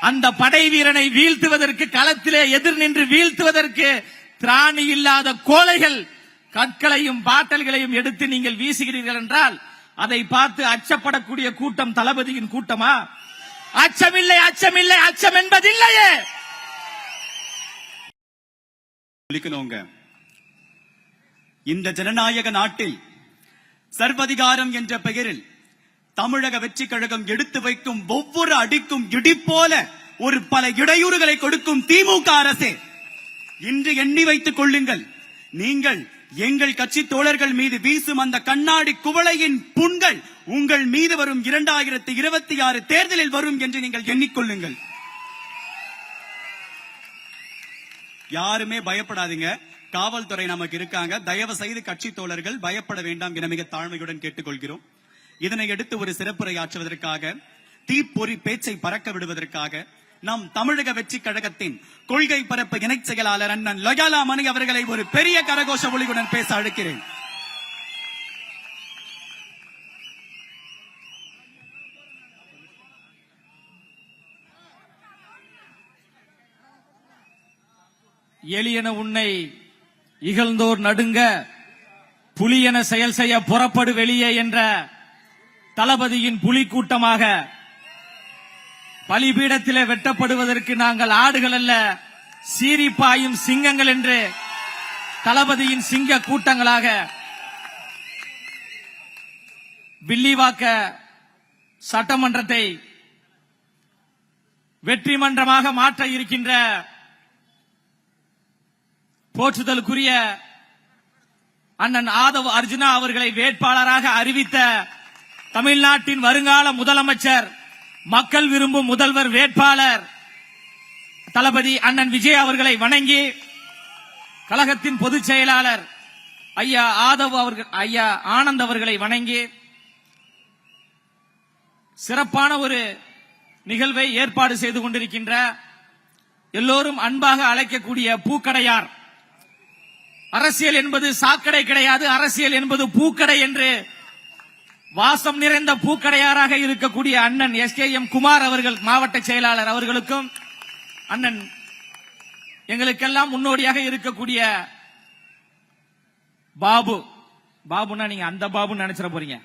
அந்த படை வீரனை வீழ்த்துவதற்கு, களத்திலே எதிர் நின்று வீழ்த்துவதற்கு திராணி இல்லாத கோழைகள் கற்களையும் பாட்டல்களையும் எடுத்து நீங்கள் வீசுகிறீர்கள் என்றால் அதை பார்த்து அச்சப்படக்கூடிய கூட்டம் தளபதியின் கூட்டமா? அச்சமில்லை, அச்சமில்லை, அச்சம் என்பதில்லையே. இந்த ஜனநாயக நாட்டில் சர்வதிகாரம் என்ற பெயரில் தமிழக வெற்றி கழகம் எடுத்து வைக்கும் ஒவ்வொரு அடிக்கும் இடி போல ஒரு பல இடையூறுகளை கொடுக்கும் திமுக அரசே, இன்று எண்ணி வைத்துக் கொள்ளுங்கள். நீங்கள் எங்கள் கட்சி தோழர்கள் மீது வீசும் அந்த கண்ணாடி குவளையின் புண்கள் உங்கள் மீது வரும் 2026 தேர்தலில் வரும் என்று நீங்கள் எண்ணிக்கொள்ளுங்கள். யாருமே பயப்படாதீங்க. காவல்துறை நமக்கு இருக்காங்க. தயவு செய்து கட்சி தோழர்கள் பயப்பட வேண்டாம் என மிக தாழ்மையுடன் கேட்டுக்கொள்கிறோம். இதனை அடுத்து ஒரு சிறப்புரையாற்றுவதற்காக, தீப்பொறி பேச்சை பறக்க விடுவதற்காக நம் தமிழக வெற்றி கழகத்தின் கொள்கை பரப்பு இணைச் செயலாளர் அண்ணன் லொயாலா மணி அவர்களை ஒரு பெரிய கரகோஷ ஒலியுடன் பேச அழைக்கிறேன். எளியன உன்னை இகழ்ந்தோர் நடுங்க, புலியென செயல் செய்ய புறப்படு வெளியே என்ற தளபதியின் புலி கூட்டமாக பலிபீடத்திலே வெட்டப்படுவதற்கு நாங்கள் ஆடுகள் அல்ல, சீரிப்பாயும் சிங்கங்கள் என்று தளபதியின் சிங்க கூட்டங்களாக வில்லிவாக்க சட்டமன்றத்தை வெற்றி மன்றமாக மாற்ற இருக்கின்ற போற்றுதலுக்குரிய அண்ணன் ஆதவ் அர்ஜுனா அவர்களை வேட்பாளராக அறிவித்த தமிழ்நாட்டின் வருங்கால முதலமைச்சர், மக்கள் விரும்பும் முதல்வர் வேட்பாளர் தளபதி அண்ணன் விஜய் அவர்களை வணங்கி, கழகத்தின் பொதுச் செயலாளர் ஐயா ஆனந்த் அவர்களை வணங்கி சிறப்பான ஒரு நிகழ்வை ஏற்பாடு செய்து கொண்டிருக்கின்ற எல்லோரும் அன்பாக அழைக்கக்கூடிய பூக்கடையார், அரசியல் என்பது சாக்கடை கிடையாது, அரசியல் என்பது பூக்கடை என்று வாசம் நிறைந்த பூக்கடையாராக இருக்கக்கூடிய அண்ணன் SKM குமார் அவர்கள், மாவட்ட செயலாளர் அவர்களுக்கும், அண்ணன் எங்களுக்கெல்லாம் முன்னோடியாக இருக்கக்கூடிய பாபுனா நீங்க அந்த பாபு நினைச்சிட போறீங்க,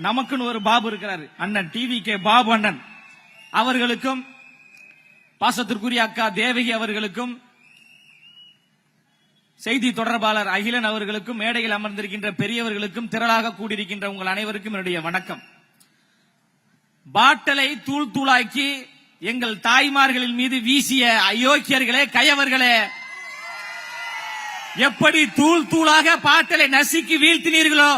நமக்குன்னு ஒரு பாபு இருக்கிறாரு, அண்ணன் TVK பாபு அண்ணன் அவர்களுக்கும், பாசத்திற்குரிய அக்கா தேவகி அவர்களுக்கும், செய்தி தொடர்பாளர் அகிலன் அவர்களுக்கும், மேடையில் அமர்ந்திருக்கின்ற பெரியவர்களுக்கும், திரளாக கூடியிருக்கின்ற உங்கள் அனைவருக்கும் என்னுடைய வணக்கம். பாட்டலை தூள் தூளாக்கி எங்கள் தாய்மார்களின் மீது வீசிய அயோக்கியர்களே, கயவர்களே, எப்படி தூள் தூளாக பாட்டலை நசுக்கி வீழ்த்தினீர்களோ,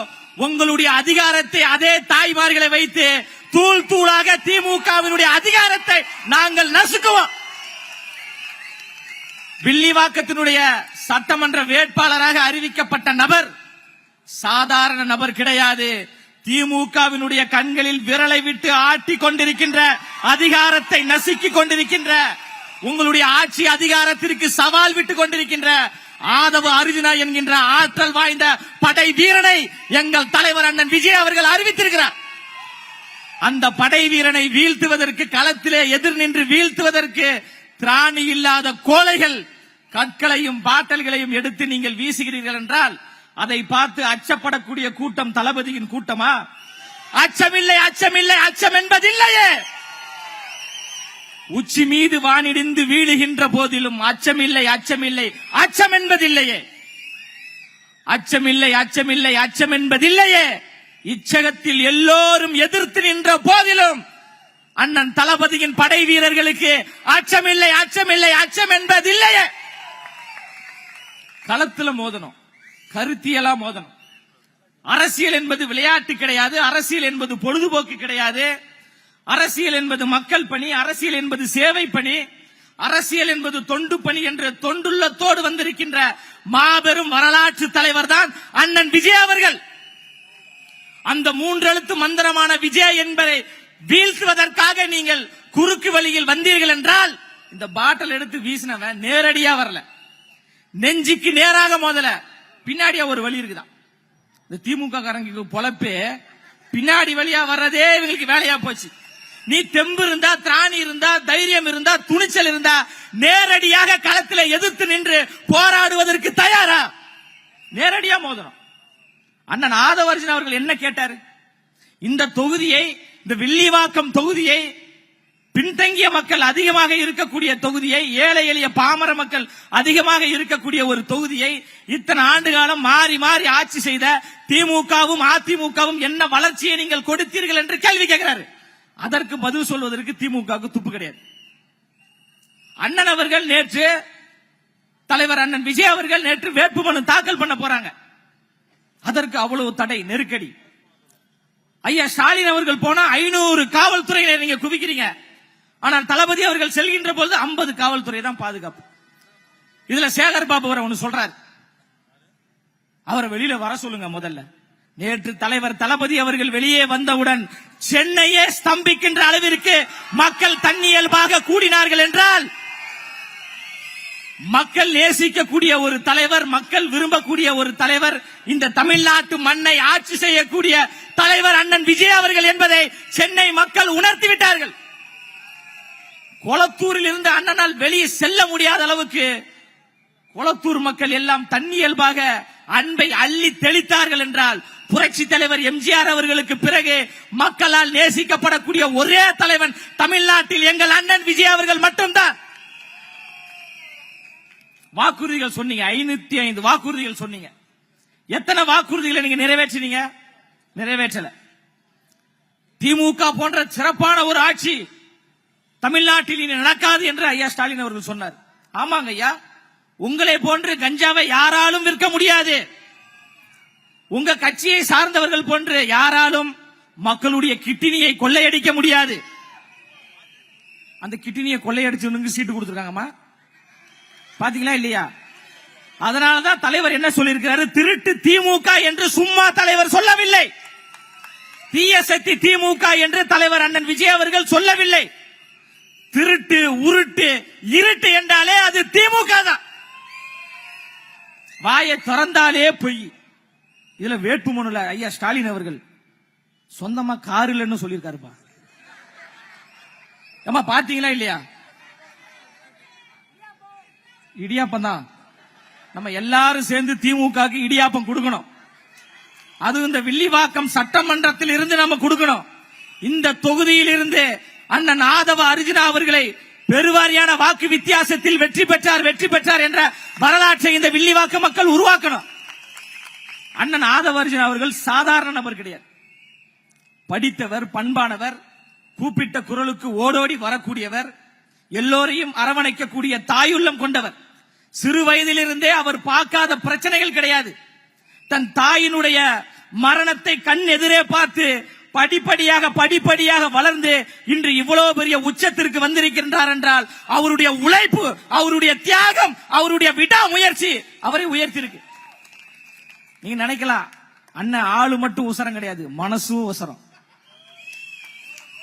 உங்களுடைய அதிகாரத்தை அதே தாய்மார்களை வைத்து தூள் தூளாக திமுகவினுடைய அதிகாரத்தை நாங்கள் நசுக்குவோம். வில்லிவாக்கத்தினுடைய சட்டமன்ற வேட்பாளராக அறிவிக்கப்பட்ட நபர் சாதாரண நபர் கிடையாது. திமுகவினுடைய கண்களில் விரலை விட்டு ஆட்டி கொண்டிருக்கின்ற, அதிகாரத்தை நசுக்கிக் கொண்டிருக்கின்ற, உங்களுடைய ஆட்சி அதிகாரத்திற்கு சவால் விட்டுக் கொண்டிருக்கின்ற ஆதவ அர்ஜுனா என்கின்ற ஆற்றல் வாய்ந்த படை வீரனை எங்கள் தலைவர் அண்ணன் விஜய் அவர்கள் அறிவித்திருக்கிறார். அந்த படை வீரனை வீழ்த்துவதற்கு, களத்திலே எதிர் நின்று வீழ்த்துவதற்கு திராணி இல்லாத கோழைகள் கற்களையும் பாட்டல்களையும் எடுத்து நீங்கள் வீசுகிறீர்கள் என்றால் அதை பார்த்து அச்சப்படக்கூடிய கூட்டம் தளபதியின் கூட்டமா? அச்சமில்லை, அச்சமில்லை, அச்சம் என்பதில்லையே. உச்சி மீது வானிடிந்து வீழுகின்ற போதிலும் அச்சமில்லை, அச்சமில்லை, அச்சம் என்பதில்லையே. அச்சமில்லை, அச்சமில்லை, அச்சம் என்பதில்லையே. இச்சகத்தில் எல்லோரும் எதிர்த்து நின்ற போதிலும் அண்ணன் தளபதியின் படை வீரர்களுக்கு அச்சமில்லை, அச்சமில்லை, அச்சம் என்பதில்லையே. களத்துல மோதணும், கருத்தியலா மோதணும். அரசியல் என்பது விளையாட்டு கிடையாது, அரசியல் என்பது பொழுதுபோக்கு கிடையாது, அரசியல் என்பது மக்கள் பணி, அரசியல் என்பது சேவை பணி, அரசியல் என்பது தொண்டு பணி என்ற தொண்டுள்ளத்தோடு வந்திருக்கின்ற மாபெரும் வரலாற்று தலைவர் தான் அண்ணன் விஜய் அவர்கள். அந்த 3 எழுத்து மந்திரமான விஜய் என்பதை வீழ்த்துவதற்காக நீங்கள் குறுக்கு வழியில் வந்தீர்கள் என்றால், இந்த பாட்டில் எடுத்து வீசினவன் நேரடியா வரல, நெஞ்சுக்கு நேராக மோதல, பின்னாடியா ஒரு வழி இருக்குதான். இந்த திமுக காரங்களுக்கு பொழப்பே பின்னாடி வழியா வர்றதே இவங்களுக்கு வேலையா போச்சு. நீ தெம்பு இருந்தா, திராணி இருந்தா, தைரியம் இருந்தா, துணிச்சல் இருந்தா நேரடியாக களத்தில் எதிர்த்து நின்று போராடுவதற்கு தயாரா? நேரடியா மோதணும். அண்ணன் ஆதவர்ஜுனா அவர்கள் என்ன கேட்டாரு? இந்த தொகுதியை, இந்த வில்லிவாக்கம் தொகுதியை, பின்தங்கிய மக்கள் அதிகமாக இருக்கக்கூடிய தொகுதியை, ஏழை எளிய பாமர மக்கள் அதிகமாக இருக்கக்கூடிய ஒரு தொகுதியை இத்தனை ஆண்டு காலம் மாறி மாறி ஆட்சி செய்த திமுகவும் அதிமுகவும் என்ன வளர்ச்சியை நீங்கள் கொடுத்தீர்கள் என்று கேள்வி கேட்கிறாரு. அதற்கு பதில் சொல்வதற்கு திமுகவுக்கு துப்பு கிடையாது. அண்ணன் அவர்கள் நேற்று, தலைவர் அண்ணன் விஜய் அவர்கள் நேற்று வேட்புமனு தாக்கல் பண்ண போறாங்க. அதற்கு அவ்வளவு தடை, நெருக்கடி. ஐயா ஸ்டாலின் அவர்கள் போனா 500 காவல்துறையினர் நீங்க குவிக்கிறீங்க. ஆனால் தளபதி அவர்கள் செல்கின்ற பொழுது 50 காவல்துறை தான் பாதுகாப்பு. இதுல சேகர் பாபு ஒன்னு சொல்றாரு, அவரை வெளியில வர சொல்லுங்க முதல்ல. நேற்று தலைவர் தளபதி அவர்கள் வெளியே வந்தவுடன் சென்னையே ஸ்தம்பிக்கின்ற அளவிற்கு மக்கள் தன்னியல்பாக கூடினார்கள் என்றால், மக்கள் நேசிக்கக்கூடிய ஒரு தலைவர், மக்கள் விரும்பக்கூடிய ஒரு தலைவர், இந்த தமிழ்நாட்டு மண்ணை ஆட்சி செய்யக்கூடிய தலைவர் அண்ணன் விஜய் அவர்கள் என்பதை சென்னை மக்கள் உணர்த்தி விட்டார்கள். கொளத்தூரில் இருந்து அண்ணனால் வெளியே செல்ல முடியாத அளவுக்கு கொளத்தூர் மக்கள் எல்லாம் தன்னியல்பாக அன்பை அள்ளி தெளித்தார்கள் என்றால், புரட்சி தலைவர் எம்ஜிஆர் அவர்களுக்கு பிறகு மக்களால் நேசிக்கப்படக்கூடிய ஒரே தலைவன் தமிழ்நாட்டில் எங்கள் அண்ணன் விஜய் அவர்கள் மட்டும்தான். வாக்குறுதிகள் சொன்னீங்க, 505 வாக்குறுதிகள் சொன்னீங்க. எத்தனை வாக்குறுதிகளை நீங்க நிறைவேற்றினீங்க? நிறைவேற்றல. திமுக போன்ற சிறப்பான ஒரு ஆட்சி தமிழ்நாட்டில் இனி நடக்காது என்று ஐயா ஸ்டாலின் அவர்கள் சொன்னார். ஆமாங்க ஐயா, உங்களை போன்று கஞ்சாவை யாராலும் விற்க முடியாது. உங்க கட்சியை சார்ந்தவர்கள் போன்று யாராலும் மக்களுடைய கிட்னியை கொள்ளையடிக்க முடியாது. அந்த கிட்னியை கொள்ளையடிச்சவனுக்கு சீட்டு கொடுத்திருக்காங்கம்மா, பாத்தீங்களா இல்லையா? அதனாலதான் தலைவர் என்ன சொல்லியிருக்கிறாரு, திருட்டு திமுக என்று சும்மா தலைவர் சொல்லவில்லை. தீய சக்தி திமுக என்று தலைவர் அண்ணன் விஜய் அவர்கள் சொல்லவில்லை. திருட்டு, உருட்டு, இருட்டு என்றாலே அது திமுக தான். வாயை திறந்தாலே பொய். இதுல வேட்புமனுல ஐயா ஸ்டாலின் அவர்கள் சொந்தமா கார் இல்லைன்னு சொல்லியிருக்காருப்பா. ஏமா பாத்தீங்களா இல்லையா? இடியாப்பம் தான். நம்ம எல்லாரும் சேர்ந்து திமுகவுக்கு இடியாப்பம் கொடுக்கணும். அது இந்த வில்லிவாக்கம் சட்டமன்றத்தில் இருந்து நம்ம கொடுக்கணும். இந்த தொகுதியில் இருந்து அண்ணன் ஆதவ அர்ஜுனா அவர்களை பெருவாரியான வாக்கு வித்தியாசத்தில் வெற்றி பெற்றார் என்ற வரலாற்றை இந்த வில்லிவாக்க மக்கள் உருவாக்கணும். அண்ணன் ஆதவ அர்ஜுனா அவர்கள் சாதாரண நபர் கிடையாது. படித்தவர், பண்பானவர், கூப்பிட்ட குரலுக்கு ஓடோடி வரக்கூடியவர், எல்லோரையும் அரவணைக்கக்கூடிய தாயுள்ளம் கொண்டவர். சிறு வயதிலிருந்தே அவர் பார்க்காத பிரச்சனைகள் கிடையாது. தன் தாயினுடைய மரணத்தை கண் எதிரே பார்த்து படிப்படியாக வளர்ந்து இன்று இவ்வளவு பெரிய உச்சத்திற்கு வந்திருக்கின்றார் என்றால் அவருடைய உழைப்பு, அவருடைய தியாகம், அவருடைய விடாமுயற்சி அவரை உயர்த்திருக்கு. நீங்க நினைக்கலாம், அண்ணன் ஆளு மட்டும் உசரம் கிடையாது, மனசும் உசரம்.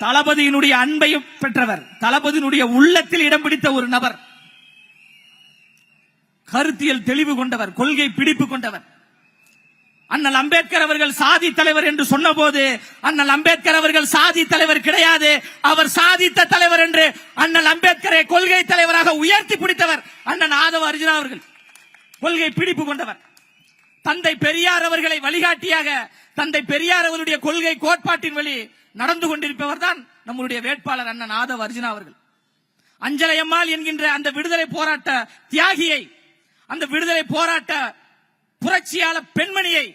தளபதியினுடைய அன்பையும் பெற்றவர், தளபதியினுடைய உள்ளத்தில் இடம் பிடித்த ஒரு நபர், கருத்தியல் தெளிவு கொண்டவர், கொள்கை பிடிப்பு கொண்டவர். அண்ணல் அம்பேத்கர் அவர்கள் சாதி தலைவர் என்று சொன்ன போது அண்ணல் அம்பேத்கர் அவர்கள் சாதி தலைவர் கிடையாது, அவர் சாதித்த தலைவர் என்று அண்ணல் அம்பேத்கரை கொள்கை தலைவராக உயர்த்தி பிடித்தவர் அண்ணன் ஆதவ அர்ஜுனா அவர்கள். கொள்கை பிடிப்பு கொண்டவர். தந்தை பெரியார் அவர்களை வழிகாட்டியாக, தந்தை பெரியார் அவருடைய கொள்கை கோட்பாட்டின் வழி நடந்து கொண்டிருப்பவர் தான் நம்முடைய வேட்பாளர் அண்ணன் ஆதவ அர்ஜுனா அவர்கள். அஞ்சலையம்மாள் என்கின்ற அந்த விடுதலை போராட்ட தியாகியை, அந்த விடுதலை போராட்ட புரட்சியாளர் பெண்மணியை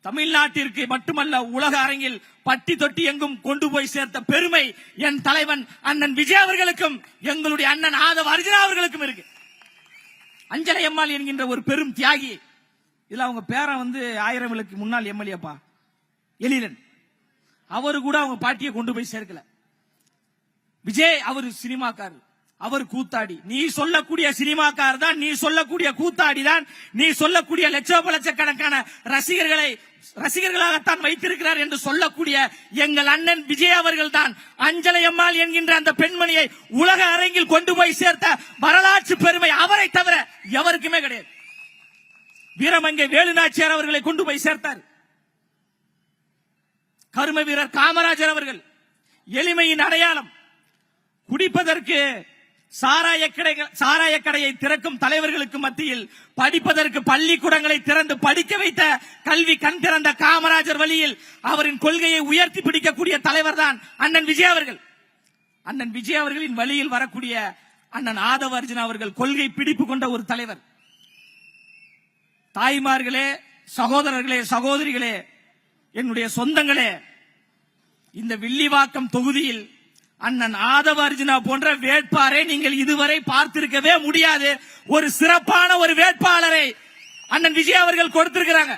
தமிழ்நாட்டிற்கு மட்டுமல்ல உலக அரங்கில் பட்டி தொட்டி எங்கும் கொண்டு போய் சேர்த்த பெருமை என் தலைவன் அண்ணன் விஜய் அவர்களுக்கும் எங்களுடைய அண்ணன் ஆதவ அர்ஜுனா அவர்களுக்கும் இருக்கு. அஞ்சலையம்மாள் என்கின்ற ஒரு பெரும் தியாகி. இதுல அவங்க பேரன் 1000 விளக்கு முன்னாள் எம்எல்ஏப்பா எழிலன். அவரு கூட அவங்க பாட்டியை கொண்டு போய் சேர்க்கல. விஜய் அவர் சினிமாக்காரர், அவர் கூத்தாடி. நீ சொல்லக்கூடிய சினிமாக்கார் தான், நீ சொல்லக்கூடிய கூத்தாடி தான், நீ சொல்லக்கூடிய லட்சக்கணக்கான ரசிகர்களாகத்தான் வைத்திருக்கிறார் என்று சொல்லக்கூடிய எங்கள் அண்ணன் விஜய் அவர்கள் தான் அஞ்சலையம்மாள் என்கின்ற அந்த பெண்மணியை உலக அரங்கில் கொண்டு போய் சேர்த்த வரலாற்று பெருமை அவரை தவிர எவருக்குமே கிடையாது. வீரமங்கை வேலுநாச்சியார் அவர்களை கொண்டு போய் சேர்த்தார். கரும வீரர் காமராஜர் அவர்கள் எளிமையின் அடையாளம். குடிப்பதற்கு சாராய கடையை திறக்கும் தலைவர்களுக்கு மத்தியில் படிப்பதற்கு பள்ளிக்கூடங்களை திறந்து படிக்க வைத்த கல்வி கண் திறந்த காமராஜர் வழியில் அவரின் கொள்கையை உயர்த்தி பிடிக்கக்கூடிய தலைவர் தான் அண்ணன் விஜய் அவர்கள். அண்ணன் விஜய் அவர்களின் வழியில் வரக்கூடிய அண்ணன் ஆதவ அர்ஜுனா அவர்கள் கொள்கை பிடிப்பு கொண்ட ஒரு தலைவர். தாய்மார்களே, சகோதரர்களே, சகோதரிகளே, என்னுடைய சொந்தங்களே, இந்த வில்லிவாக்கம் தொகுதியில் அண்ணன் ஆதவ அர்ஜுனா போன்ற வேட்பாளரை நீங்கள் இதுவரை பார்த்திருக்கவே முடியாது. ஒரு சிறப்பான ஒரு வேட்பாளரை அண்ணன் விஜய் அவர்கள் கொடுத்திருக்கிறாங்க.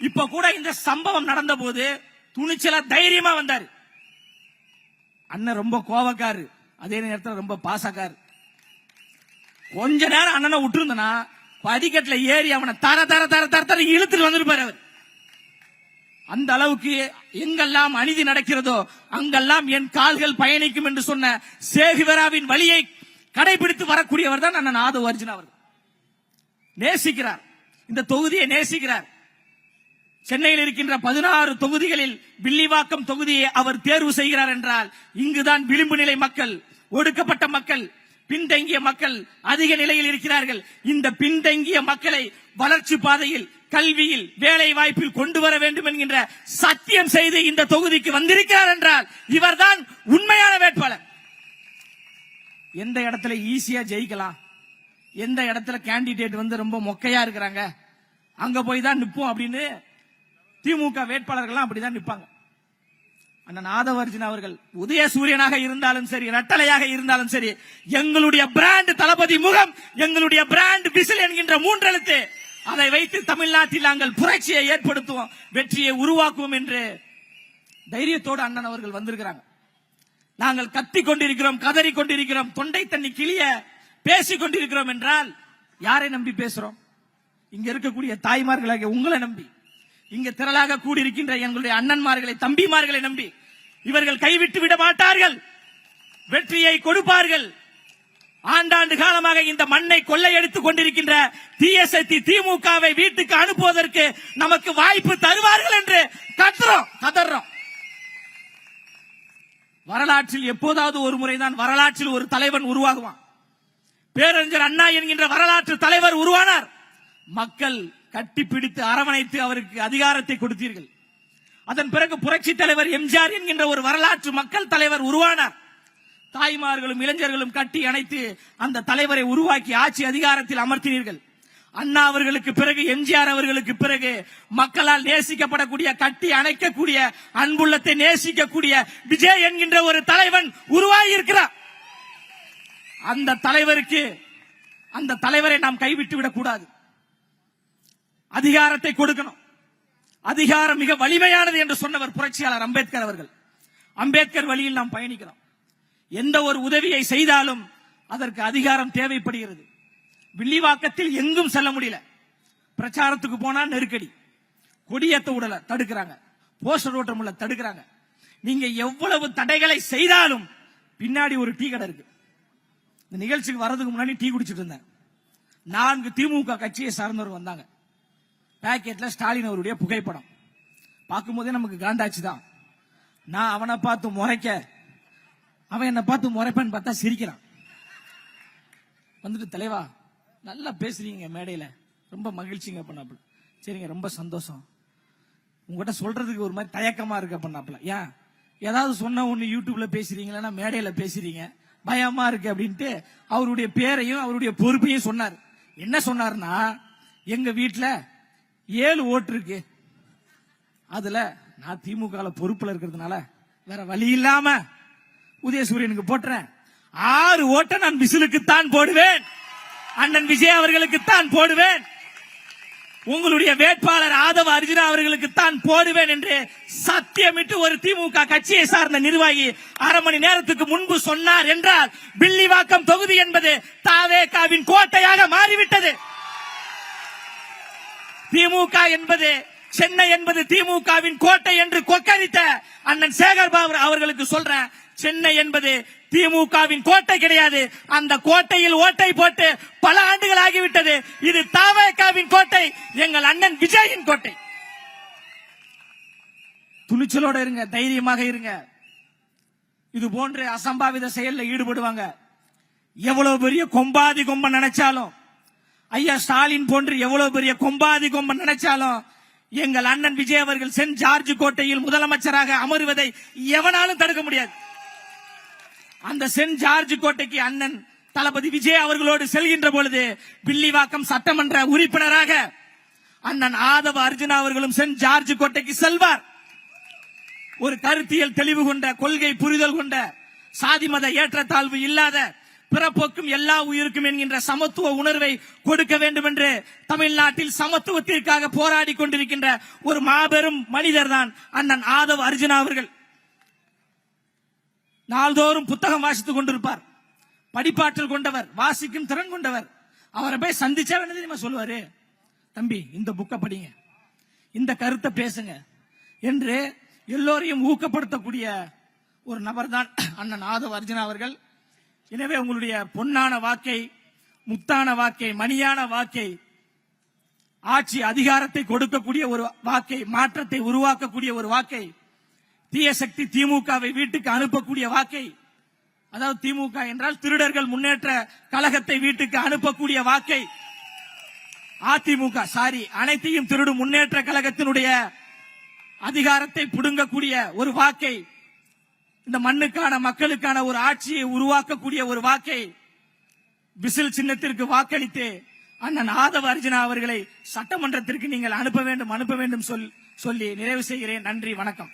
இப்ப கூட இந்த சம்பவம் நடந்த போது துணிச்சலா தைரியமா வந்தாரு. அண்ணன் ரொம்ப கோவக்காரு, அதே நேரத்தில் ரொம்ப பாசக்காரு. கொஞ்ச நேரம் அண்ணனை விட்டுருந்தனா படிக்கட்டுல ஏறி அவனை தர தர தர தர தர இழுத்துட்டு வந்திருப்பாரு அவர். அந்த அளவுக்கு எங்கெல்லாம் அநீதி நடக்கிறதோ அங்கெல்லாம் என் கால்கள் பயணிக்கும் என்று சொன்ன சேகுவராவின் வழியை கடைபிடித்து வரக்கூடியவர் தான் அண்ணன் ஆதவ அர்ஜுனா அவர்கள். நேசிக்கிறார், இந்த தொகுதியை நேசிக்கிறார். சென்னையில் இருக்கின்ற 16 தொகுதிகளில் வில்லிவாக்கம் தொகுதியை அவர் தேர்வு செய்கிறார் என்றால் இங்குதான் விளிம்பு நிலை மக்கள், ஒடுக்கப்பட்ட மக்கள், பின்தங்கிய மக்கள் அதிக நிலையில் இருக்கிறார்கள். இந்த பின்தங்கிய மக்களை வளர்ச்சி பாதையில், கல்வியில், வேலை வாய்ப்பில் கொண்டு வர வேண்டும் என்கின்ற சத்தியம் செய்து இந்த தொகுதிக்கு வந்திருக்கிறார் என்றால் இவர்தான் உண்மையான வேட்பாளர். எந்த இடத்துல ஈஸியா ஜெயிக்கலாம், எந்த இடத்துல கேண்டிடேட் வந்து ரொம்ப மொக்கையா இருக்கிறாங்க, அங்க போய் தான் நிப்போம் அப்படின்னு திமுக வேட்பாளர்கள் அப்படிதான் நிப்பாங்க. அண்ணன் ஆதவ அர்ஜுனா அவர்கள் உதயசூரியனாக இருந்தாலும் சரி, ரெட்டலையாக இருந்தாலும் சரி, எங்களுடைய பிராண்ட் தளபதி முகம், எங்களுடைய பிராண்ட் விசில் என்கின்ற 3 எழுத்து, அதை வைத்து தமிழ்நாட்டில் நாங்கள் புரட்சியை ஏற்படுத்துவோம், வெற்றியை உருவாக்குவோம் என்று தைரியத்தோடு அண்ணன் அவர்கள் வந்திருக்கிறாங்க. நாங்கள் கத்திக் கொண்டிருக்கிறோம், கதறி கொண்டிருக்கிறோம், தொண்டை தண்ணி கிளிய பேசிக் கொண்டிருக்கிறோம் என்றால் யாரை நம்பி பேசுறோம்? இங்க இருக்கக்கூடிய தாய்மார்களாக உங்களை நம்பி, இங்க திரளாக கூடியிருக்கின்ற எங்களுடைய அண்ணன்மார்களை, தம்பிமார்களை நம்பி. இவர்கள் கைவிட்டு விட மாட்டார்கள், வெற்றியை கொடுப்பார்கள். ஆண்டாண்டு காலமாக இந்த மண்ணை கொள்ளையடித்துக் கொண்டிருக்கின்ற தீய சக்தி திமுகவை வீட்டுக்கு அனுப்புவதற்கு நமக்கு வாய்ப்பு தருவார்கள் என்று கதறோம். வரலாற்றில் எப்போதாவது ஒரு முறைதான் வரலாற்றில் ஒரு தலைவன் உருவாகுவான். பேரறிஞர் அண்ணா என்கின்ற வரலாற்று தலைவர் உருவானார். மக்கள் கட்டிப்பிடித்து அரவணைத்து அவருக்கு அதிகாரத்தை கொடுத்தீர்கள். அதன் பிறகு புரட்சி தலைவர் எம்ஜிஆர் என்கின்ற ஒரு வரலாற்று மக்கள் தலைவர் உருவானார். தாய்மார்களும் இளைஞர்களும் கட்டி அணைத்து அந்த தலைவரை உருவாக்கி ஆட்சி அதிகாரத்தில் அமர்த்தினீர்கள். அண்ணா அவர்களுக்கு பிறகு, எம்ஜிஆர் அவர்களுக்கு பிறகு மக்களால் நேசிக்கப்படக்கூடிய, கட்டி அணைக்கக்கூடிய, அன்புள்ளத்தை நேசிக்கக்கூடிய விஜய் என்கின்ற ஒரு தலைவன் உருவாகி இருக்கிறார். அந்த தலைவரை நாம் கைவிட்டு விடக் கூடாது. அதிகாரத்தை கொடுக்கணும். அதிகாரம் மிக வலிமையானது என்று சொன்னவர் புரட்சியாளர் அம்பேத்கர் அவர்கள். அம்பேத்கர் வழியில் நாம் பயணிக்கிறோம். எந்த ஒரு உதவியை செய்தாலும் அதற்கு அதிகாரம் தேவைப்படுகிறது. வில்லிவாக்கத்தில் எங்கும் செல்ல முடியல. பிரச்சாரத்துக்கு போனா நெருக்கடி, கொடியேத்த உடல தடுக்கிறாங்க, போஸ்டர் ஓட்ட முடியல தடுக்கிறாங்க. நீங்க எவ்வளவு தடைகளை செய்தாலும் பின்னாடி ஒரு டீ கடை இருக்கு. இந்த நிகழ்ச்சிக்கு வர்றதுக்கு முன்னாடி டீ குடிச்சிட்டு இருந்தேன். 4 திமுக கட்சியை சார்ந்தவர் வந்தாங்க. பாக்கெட்ல ஸ்டாலின் அவருடைய புகைப்படம் பார்க்கும்போதே நமக்கு காண்டாச்சு தான். நான் அவனை பார்த்து முறைக்க, அவன் என்ன பார்த்து முறைப்பன்னு பார்த்தா சிரிக்கிறான். வந்துட்டு, தலைவா நல்லா பேசுறீங்க மேடையில, ரொம்ப மகிழ்ச்சிங்க பண்ணாப்புல. சரிங்க, ரொம்ப சந்தோஷம். உங்ககிட்ட சொல்றதுக்கு ஒரு மாதிரி தயக்கமா இருக்க பண்ணாப்புல. ஏன் ஏதாவது சொன்ன ஒண்ணு யூடியூப்ல பேசுறீங்களா, மேடையில பேசுறீங்க, பயமா இருக்கு அப்படின்ட்டு அவருடைய பேரையும் அவருடைய பொறுப்பையும் சொன்னார். என்ன சொன்னார்னா, எங்க வீட்டுல 7 ஓட்டு இருக்கு, அதுல நான் திமுக பொறுப்புல இருக்கிறதுனால வேற வழி இல்லாம உதயசூரியனுக்கு போட்டுறேன். 6 ஓட்டை நான் விசிலுக்குத்தான் போடுவேன், அண்ணன் விஜய் அவர்களுக்குத்தான் போடுவேன், உங்களுடைய வேட்பாளர் ஆதவ அர்ஜுனா அவர்களுக்குத்தான் போடுவேன் என்று சத்தியமிட்டு ஒரு திமுக கட்சியை சார்ந்த நிர்வாகி அரை மணி நேரத்துக்கு முன்பு சொன்னார் என்றால் வில்லிவாக்கம் தொகுதி என்பது தாவேகாவின் கோட்டையாக மாறிவிட்டது. திமுக என்பது, சென்னை என்பது திமுகவின் கோட்டை என்று கொக்கரித்த அண்ணன் சேகர் பாபு அவர்களுக்கு சொல்றேன், சென்னை என்பது திமுகவின் கோட்டை கிடையாது. அந்த கோட்டையில் ஓட்டை போட்டு பல ஆண்டுகள் ஆகிவிட்டது. இது தாவேகாவின் கோட்டை, எங்கள் அண்ணன் விஜயின் கோட்டை. துணிச்சலோட இருங்க, தைரியமாக இருங்க. இது போன்ற அசம்பாவித செயல்ல ஈடுபடுவாங்க. எவ்வளவு பெரிய கொம்பாதி கொம்ப நினைச்சாலும், ஐயா ஸ்டாலின் போன்று எவ்வளவு பெரிய கொம்பாதி கொம்ப நினைச்சாலும், எங்கள் அண்ணன் விஜய் அவர்கள் சென்ட் ஜார்ஜ் கோட்டையில் முதலமைச்சராக அமருவதை எவனாலும் தடுக்க முடியாது. அந்த சென்ட் ஜார்ஜ் கோட்டைக்கு அண்ணன் தளபதி விஜய் அவர்களோடு செல்கின்ற பொழுது வில்லிவாக்கம் சட்டமன்ற உறுப்பினராக அண்ணன் ஆதவ அர்ஜுனா அவர்களும் சென்ட் ஜார்ஜ் கோட்டைக்கு செல்வார். ஒரு கருத்தியல் தெளிவு கொண்ட, கொள்கை புரிதல் கொண்ட, சாதி மத ஏற்றத்தாழ்வு இல்லாத, பிறப்போக்கும் எல்லா உயிருக்கும் என்கின்ற சமத்துவ உணர்வை கொடுக்க வேண்டும் என்று தமிழ்நாட்டில் சமத்துவத்திற்காக போராடி கொண்டிருக்கின்ற ஒரு மாபெரும் மனிதர் தான் அண்ணன் ஆதவ அர்ஜுனா அவர்கள். நாள்தோறும் புத்தகம் வாசித்துக் கொண்டிருப்பார். படிப்பாற்றல் கொண்டவர், வாசிக்கும் திறன் கொண்டவர். அவரை போய் சந்திச்சா என்ன தெரியுமா சொல்லுவாரு? தம்பி, இந்த புக்க படிங்க, இந்த கருத்தை பேசுங்க என்று எல்லோரையும் ஊக்கப்படுத்தக்கூடிய ஒரு நபர் தான் அண்ணன் ஆதவ அர்ஜுனா அவர்கள். எனவே உங்களுடைய பொன்னான வாக்கை, முத்தான வாக்கை, மணியான வாக்கை, ஆட்சி அதிகாரத்தை கொடுக்கக்கூடிய ஒரு வாக்கை, மாற்றத்தை உருவாக்கக்கூடிய ஒரு வாக்கை, தீய சக்தி திமுகவை வீட்டுக்கு அனுப்பக்கூடிய வாக்கை, அதாவது திமுக என்றால் திருடர்கள் முன்னேற்ற கழகத்தை வீட்டுக்கு அனுப்பக்கூடிய வாக்கை, அதிமுக அனைத்தையும் திருடு முன்னேற்ற கழகத்தினுடைய அதிகாரத்தை புடுங்கக்கூடிய ஒரு வாக்கை, இந்த மண்ணுக்கான மக்களுக்கான ஒரு ஆட்சியை உருவாக்கக்கூடிய ஒரு வாக்கை, விசில் சின்னத்திற்கு வாக்களித்து அண்ணன் ஆதவ அர்ஜுனா அவர்களை சட்டமன்றத்திற்கு நீங்கள் அனுப்ப வேண்டும் சொல்லி நிறைவு செய்கிறேன். நன்றி, வணக்கம்.